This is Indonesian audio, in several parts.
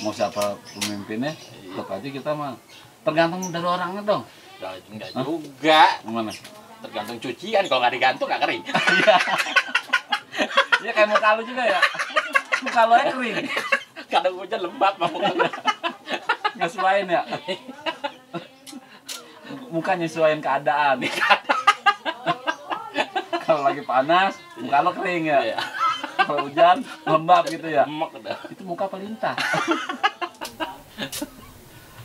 mau siapa pemimpinnya, tetap aja kita mah tergantung dari orangnya dong. Enggak juga. Gimana? Tergantung cucian, kalau nggak digantung nggak kering. Iya kayak muka lu juga ya. Muka lu aja kering. Kadang hujan lembab mau. Nyesuaiin ya. Muka nyesuaiin keadaan. Kalau lagi panas, muka lo kering ya. Iya. Kalau hujan, lembab gitu ya. Emak udah. Itu muka pelintah.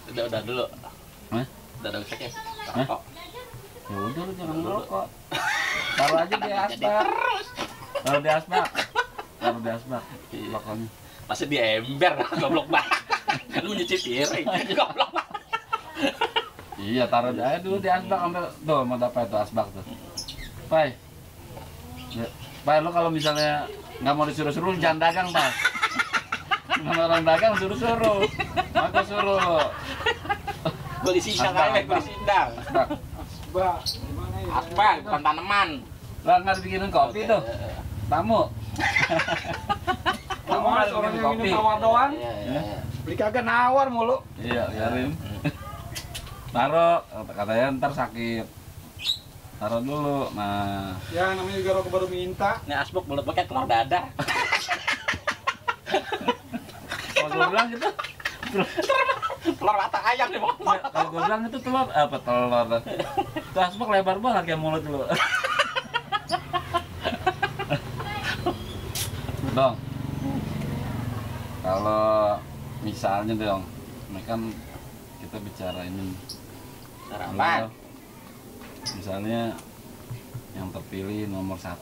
Udah dulu. Hah? Udah sakit. Hah? Ya udah lu jangan ngerokok. Taruh aja di asbak. Taruh di asbak. Taruh di asbak. Rokoknya. Masa di ember goblok banget. Lu nyuci piring. Goblok. Iya, taruh aja dulu di asbak sampai tuh mau dapat itu asbak tuh. Pai. Ya, Pai lu kalau misalnya nggak mau disuruh-suruh jangan dagang, Pai. Nama orang dagang suruh-suruh. Aku suruh. Beli sindang aja, beli sindang. Asbak. Gimana ya? Asbak, bukan tanaman. Lah nggak bikinin kopi tuh. Tamu. Tamu Mas, nggak orang bikinin yang kopi. minum tawar doang, Iya. beli kagak nawar mulu. Iya, biarin. Taruh, katanya ntar sakit. Taruh dulu. Nah, Ya namanya juga rokok baru minta. Ini asbak mulut pakai telur dadar. kalau gue bilang gitu, Telur mata ayam nih, Bang. kalau gue bilang itu telur apa telur? Itu asbak lebar banget kayak mulut lu. Dong, kalau misalnya dong, ini kan kita bicara ini. Cara Kalau apa? misalnya yang terpilih nomor 1,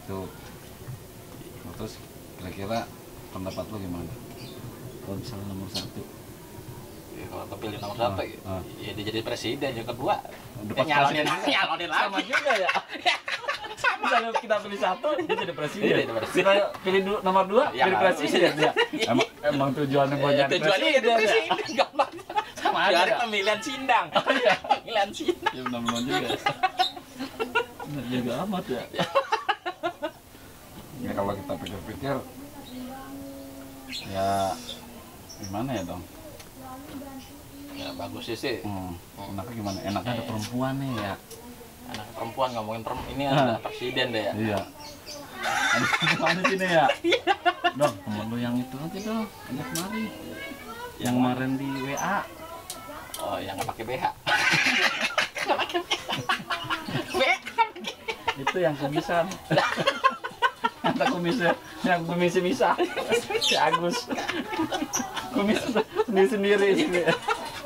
terus kira-kira pendapat lu gimana? Kalau misalnya nomor 1, Ya, kalau kepilih nomor 1, Ah. ya dia jadi presiden. Yang kedua, Udah ya pas nyalonin presiden juga. nyalonin sama lagi. juga ya. Misalnya kita pilih 1, dia jadi presiden. Iya, jadi presiden. Kita pilih nomor 2, Ya, pilih nggak presiden. Ya. Emang tujuannya buat jadi Tujuannya jadi presiden. Ya. presiden, gampang. Sama aja. Jadi Ya. pemilihan sindang. Iya. Pemilihan sindang. Ya benar-benar juga. Benar juga amat ya. Ya kalau kita pikir-pikir, ya gimana ya dong? Ya bagus sih. Enaknya gimana? Enaknya ada perempuan nih ya. Anak perempuan ngomongin ini ada presiden deh ya. Iya. Ada perempuan di sini ya. Dong, temen lu yang itu aja dong. Enak kemari. Yang kemarin di WA. Oh, yang nggak pakai BH. Nggak pakai BH. Itu yang kumisan. Kata kumisnya, yang kumisnya bisa. Si Agus. Kumis sendiri-sendiri sini.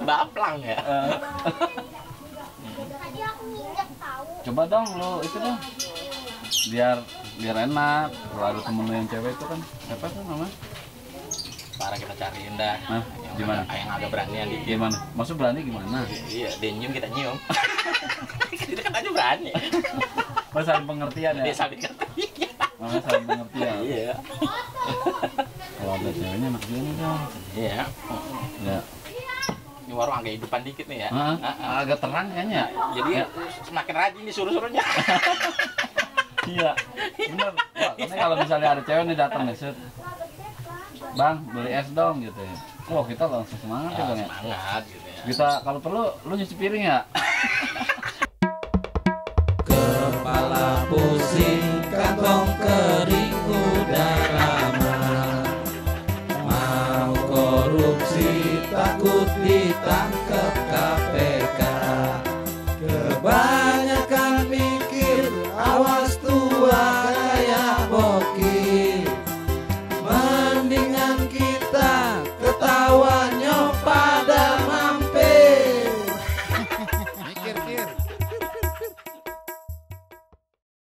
Baplang ya. Coba dong lo itu dong. Biar enak. Kalau ada temen lo yang cewek itu kan siapa tuh namanya? Para kita cariin dah. Hah? Gimana? Yang agak beranian dikit. Gimana? Maksud berani gimana? Iya, dia nyium kita nyium. Kita kan aja berani. Oh, saling pengertian ya? Dia saling ngerti. Oh, saling pengertian. Iya. Kalau ada ceweknya enak juga nih dong. Iya. Ya. Ini warung agak hidupan dikit nih ya. Agak terang kayaknya. Jadi semakin rajin nih suruh-suruhnya. Iya, bener. Wah, karena kalau misalnya ada cewek nih datang nih, set, Bang, beli es dong gitu ya. Wah, kita langsung semangat ya bang ya. Semangat gitu ya. Kita kalau perlu lu nyuci piring ya.